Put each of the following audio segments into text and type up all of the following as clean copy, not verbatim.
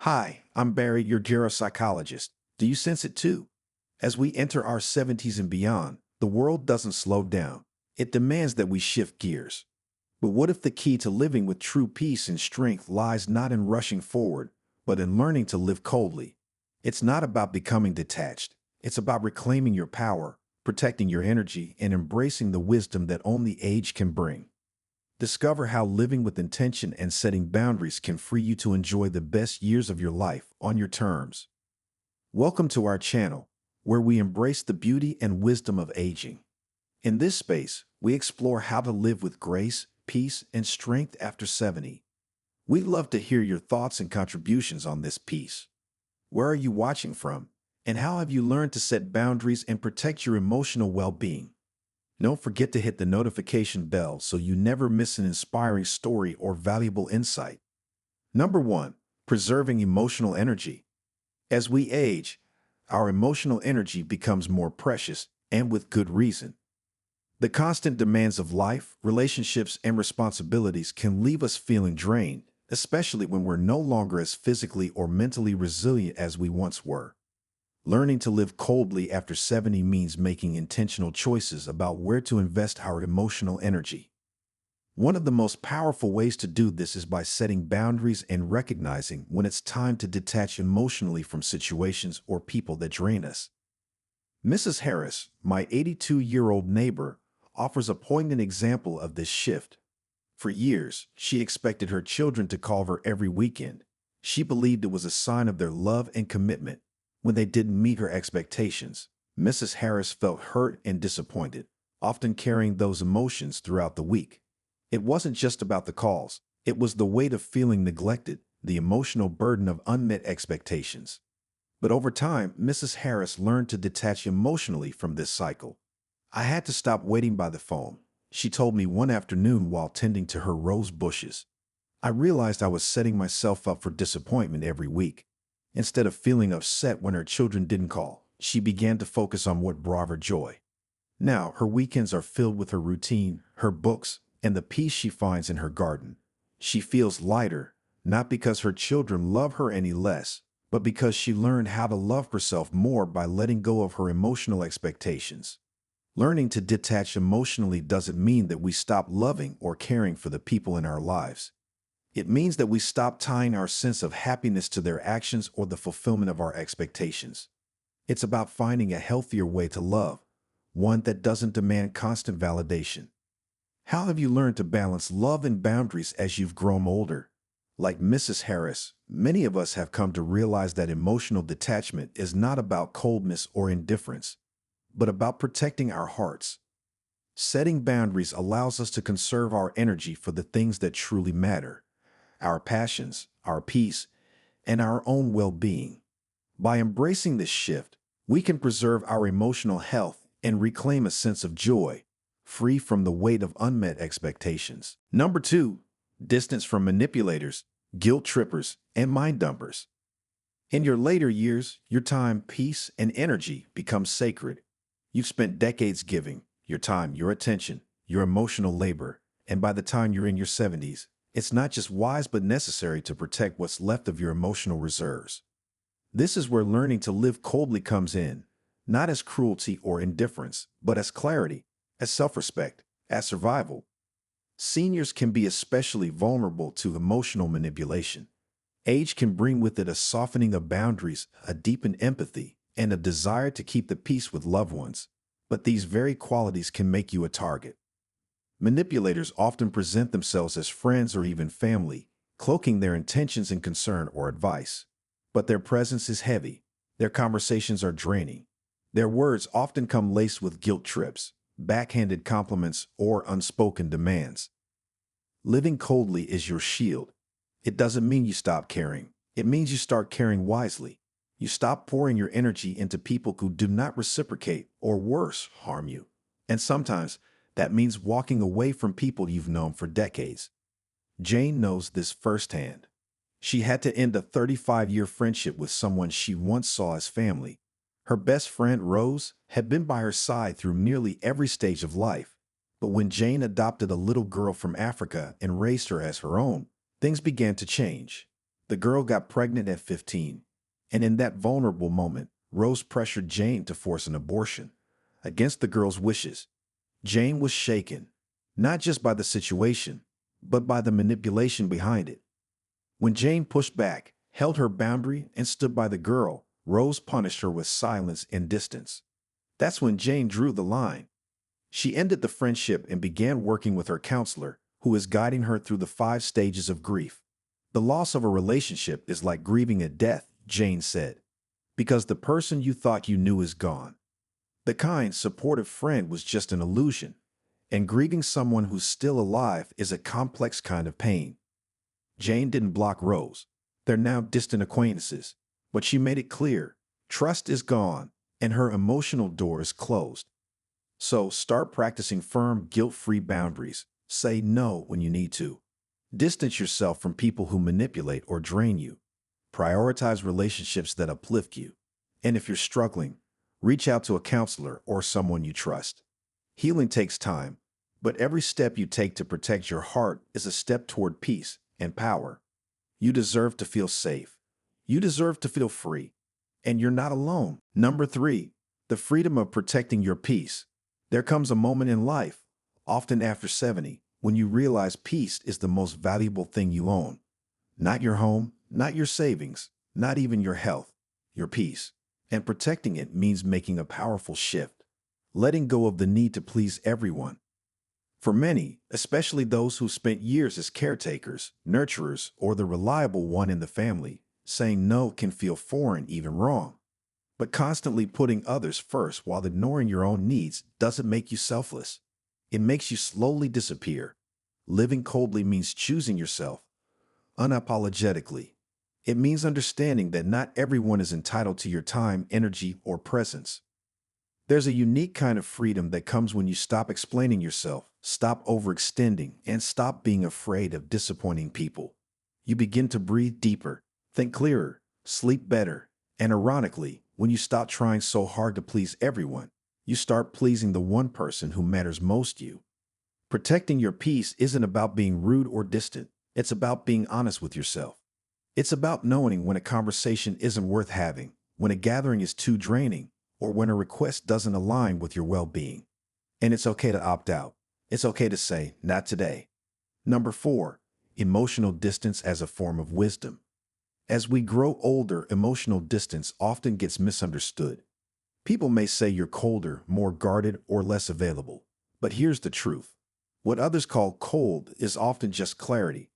Hi, I'm Barry, your geropsychologist. Do you sense it too? As we enter our 70s and beyond, the world doesn't slow down. It demands that we shift gears. But what if the key to living with true peace and strength lies not in rushing forward, but in learning to live coldly? It's not about becoming detached. It's about reclaiming your power, protecting your energy, and embracing the wisdom that only age can bring. Discover how living with intention and setting boundaries can free you to enjoy the best years of your life on your terms. Welcome to our channel, where we embrace the beauty and wisdom of aging. In this space, we explore how to live with grace, peace, and strength after 70. We'd love to hear your thoughts and contributions on this piece. Where are you watching from? And how have you learned to set boundaries and protect your emotional well-being? Don't forget to hit the notification bell so you never miss an inspiring story or valuable insight. Number 1. Preserving emotional energy. As we age, our emotional energy becomes more precious, and with good reason. The constant demands of life, relationships, and responsibilities can leave us feeling drained, especially when we're no longer as physically or mentally resilient as we once were. Learning to live coldly after 70 means making intentional choices about where to invest our emotional energy. One of the most powerful ways to do this is by setting boundaries and recognizing when it's time to detach emotionally from situations or people that drain us. Mrs. Harris, my 82-year-old neighbor, offers a poignant example of this shift. For years, she expected her children to call her every weekend. She believed it was a sign of their love and commitment. When they didn't meet her expectations, Mrs. Harris felt hurt and disappointed, often carrying those emotions throughout the week. It wasn't just about the calls. It was the weight of feeling neglected, the emotional burden of unmet expectations. But over time, Mrs. Harris learned to detach emotionally from this cycle. "I had to stop waiting by the phone," she told me one afternoon while tending to her rose bushes. "I realized I was setting myself up for disappointment every week." Instead of feeling upset when her children didn't call, she began to focus on what brought her joy. Now, her weekends are filled with her routine, her books, and the peace she finds in her garden. She feels lighter, not because her children love her any less, but because she learned how to love herself more by letting go of her emotional expectations. Learning to detach emotionally doesn't mean that we stop loving or caring for the people in our lives. It means that we stop tying our sense of happiness to their actions or the fulfillment of our expectations. It's about finding a healthier way to love, one that doesn't demand constant validation. How have you learned to balance love and boundaries as you've grown older? Like Mrs. Harris, many of us have come to realize that emotional detachment is not about coldness or indifference, but about protecting our hearts. Setting boundaries allows us to conserve our energy for the things that truly matter: our passions, our peace, and our own well-being. By embracing this shift, we can preserve our emotional health and reclaim a sense of joy, free from the weight of unmet expectations. Number 2, distance from manipulators, guilt trippers, and mind dumpers. In your later years, your time, peace, and energy become sacred. You've spent decades giving your time, your attention, your emotional labor, and by the time you're in your 70s, it's not just wise but necessary to protect what's left of your emotional reserves. This is where learning to live coldly comes in, not as cruelty or indifference, but as clarity, as self-respect, as survival. Seniors can be especially vulnerable to emotional manipulation. Age can bring with it a softening of boundaries, a deepened empathy, and a desire to keep the peace with loved ones. But these very qualities can make you a target. Manipulators often present themselves as friends or even family, cloaking their intentions in concern or advice. But their presence is heavy. Their conversations are draining. Their words often come laced with guilt trips, backhanded compliments, or unspoken demands. Living coldly is your shield. It doesn't mean you stop caring. It means you start caring wisely. You stop pouring your energy into people who do not reciprocate or, worse, harm you. And sometimes, that means walking away from people you've known for decades. Jane knows this firsthand. She had to end a 35-year friendship with someone she once saw as family. Her best friend, Rose, had been by her side through nearly every stage of life. But when Jane adopted a little girl from Africa and raised her as her own, things began to change. The girl got pregnant at 15, and in that vulnerable moment, Rose pressured Jane to force an abortion. Against the girl's wishes, Jane was shaken, not just by the situation, but by the manipulation behind it. When Jane pushed back, held her boundary, and stood by the girl, Rose punished her with silence and distance. That's when Jane drew the line. She ended the friendship and began working with her counselor, who is guiding her through the 5 stages of grief. The loss of a relationship is like grieving a death, Jane said, because the person you thought you knew is gone. The kind, supportive friend was just an illusion, and grieving someone who's still alive is a complex kind of pain. Jane didn't block Rose. They're now distant acquaintances, but she made it clear trust is gone and her emotional door is closed. So start practicing firm, guilt-free boundaries. Say no when you need to. Distance yourself from people who manipulate or drain you. Prioritize relationships that uplift you. And if you're struggling, reach out to a counselor or someone you trust. Healing takes time, but every step you take to protect your heart is a step toward peace and power. You deserve to feel safe. You deserve to feel free. And you're not alone. Number 3, the freedom of protecting your peace. There comes a moment in life, often after 70, when you realize peace is the most valuable thing you own. Not your home, not your savings, not even your health, your peace. And protecting it means making a powerful shift, letting go of the need to please everyone. For many, especially those who spent years as caretakers, nurturers, or the reliable one in the family, saying no can feel foreign, even wrong. But constantly putting others first while ignoring your own needs doesn't make you selfless. It makes you slowly disappear. Living coldly means choosing yourself, unapologetically. It means understanding that not everyone is entitled to your time, energy, or presence. There's a unique kind of freedom that comes when you stop explaining yourself, stop overextending, and stop being afraid of disappointing people. You begin to breathe deeper, think clearer, sleep better, and ironically, when you stop trying so hard to please everyone, you start pleasing the one person who matters most to you. Protecting your peace isn't about being rude or distant. It's about being honest with yourself. It's about knowing when a conversation isn't worth having, when a gathering is too draining, or when a request doesn't align with your well-being. And it's okay to opt out. It's okay to say, not today. Number 4, emotional distance as a form of wisdom. As we grow older, emotional distance often gets misunderstood. People may say you're colder, more guarded, or less available. But here's the truth. What others call cold is often just clarity.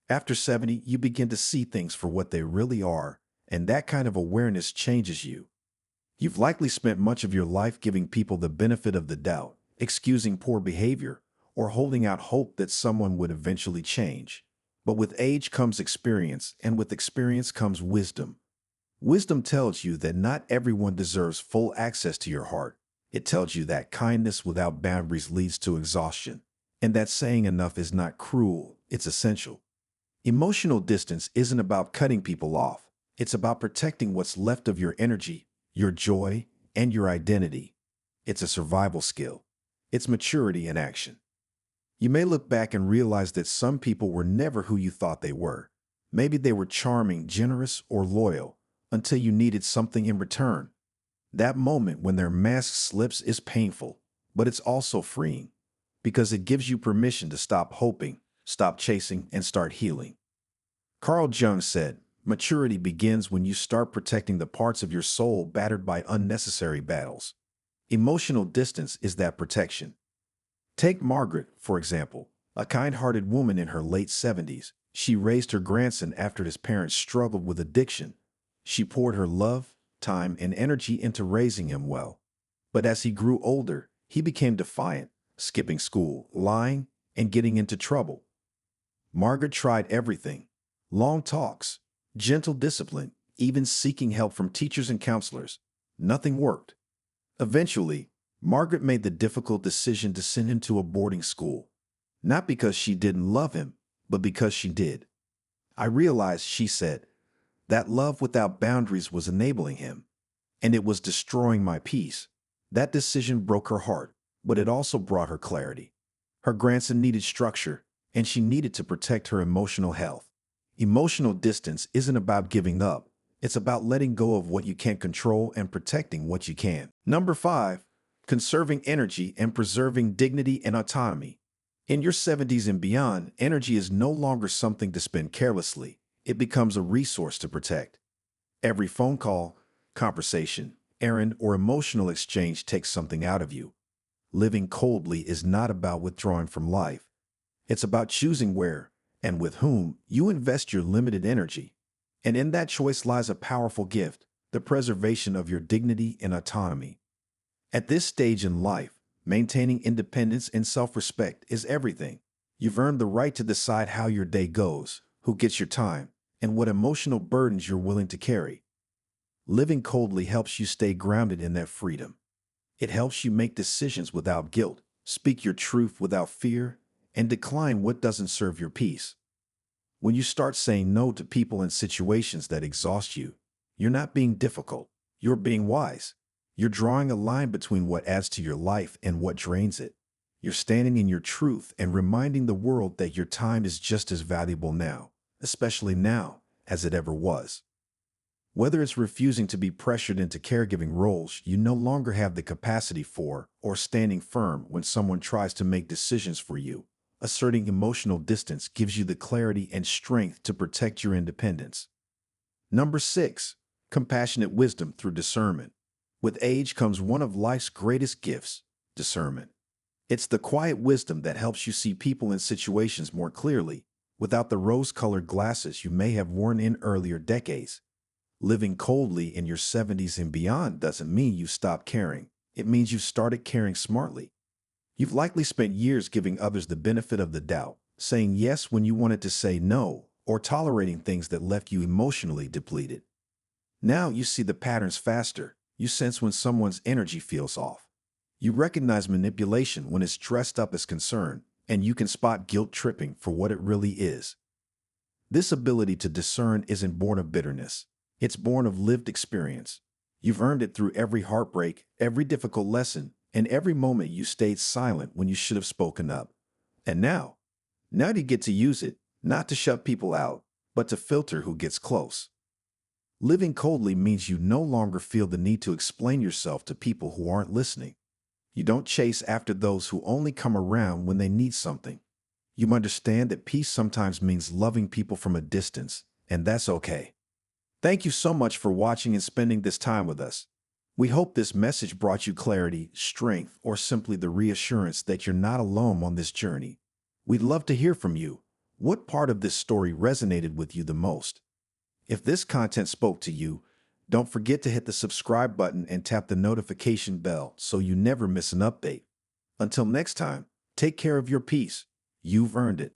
After 70, you begin to see things for what they really are, and that kind of awareness changes you. You've likely spent much of your life giving people the benefit of the doubt, excusing poor behavior, or holding out hope that someone would eventually change. But with age comes experience, and with experience comes wisdom. Wisdom tells you that not everyone deserves full access to your heart. It tells you that kindness without boundaries leads to exhaustion, and that saying enough is not cruel, it's essential. Emotional distance isn't about cutting people off. It's about protecting what's left of your energy, your joy, and your identity. It's a survival skill. It's maturity in action. You may look back and realize that some people were never who you thought they were. Maybe they were charming, generous, or loyal, until you needed something in return. That moment when their mask slips is painful, but it's also freeing, because it gives you permission to stop hoping, stop chasing, and start healing. Carl Jung said, maturity begins when you start protecting the parts of your soul battered by unnecessary battles. Emotional distance is that protection. Take Margaret, for example, a kind-hearted woman in her late 70s. She raised her grandson after his parents struggled with addiction. She poured her love, time, and energy into raising him well. But as he grew older, he became defiant, skipping school, lying, and getting into trouble. Margaret tried everything: long talks, gentle discipline, even seeking help from teachers and counselors. Nothing worked. Eventually, Margaret made the difficult decision to send him to a boarding school. Not because she didn't love him, but because she did. I realized, she said, that love without boundaries was enabling him, and it was destroying my peace. That decision broke her heart, but it also brought her clarity. Her grandson needed structure, and she needed to protect her emotional health. Emotional distance isn't about giving up. It's about letting go of what you can't control and protecting what you can. Number 5, conserving energy and preserving dignity and autonomy. In your 70s and beyond, energy is no longer something to spend carelessly. It becomes a resource to protect. Every phone call, conversation, errand, or emotional exchange takes something out of you. Living coldly is not about withdrawing from life. It's about choosing where and with whom you invest your limited energy. And in that choice lies a powerful gift, the preservation of your dignity and autonomy. At this stage in life, maintaining independence and self-respect is everything. You've earned the right to decide how your day goes, who gets your time, and what emotional burdens you're willing to carry. Living coldly helps you stay grounded in that freedom. It helps you make decisions without guilt, speak your truth without fear, and decline what doesn't serve your peace. When you start saying no to people and situations that exhaust you, you're not being difficult, you're being wise. You're drawing a line between what adds to your life and what drains it. You're standing in your truth and reminding the world that your time is just as valuable now, especially now, as it ever was. Whether it's refusing to be pressured into caregiving roles you no longer have the capacity for, or standing firm when someone tries to make decisions for you, asserting emotional distance gives you the clarity and strength to protect your independence. Number 6, compassionate wisdom through discernment. With age comes one of life's greatest gifts, discernment. It's the quiet wisdom that helps you see people and situations more clearly, without the rose-colored glasses you may have worn in earlier decades. Living coldly in your 70s and beyond doesn't mean you stop caring. It means you've started caring smartly. You've likely spent years giving others the benefit of the doubt, saying yes when you wanted to say no, or tolerating things that left you emotionally depleted. Now you see the patterns faster. You sense when someone's energy feels off. You recognize manipulation when it's dressed up as concern, and you can spot guilt tripping for what it really is. This ability to discern isn't born of bitterness. It's born of lived experience. You've earned it through every heartbreak, every difficult lesson, and every moment you stayed silent when you should have spoken up. And now you get to use it, not to shut people out, but to filter who gets close. Living coldly means you no longer feel the need to explain yourself to people who aren't listening. You don't chase after those who only come around when they need something. You understand that peace sometimes means loving people from a distance, and that's okay. Thank you so much for watching and spending this time with us. We hope this message brought you clarity, strength, or simply the reassurance that you're not alone on this journey. We'd love to hear from you. What part of this story resonated with you the most? If this content spoke to you, don't forget to hit the subscribe button and tap the notification bell so you never miss an update. Until next time, take care of your peace. You've earned it.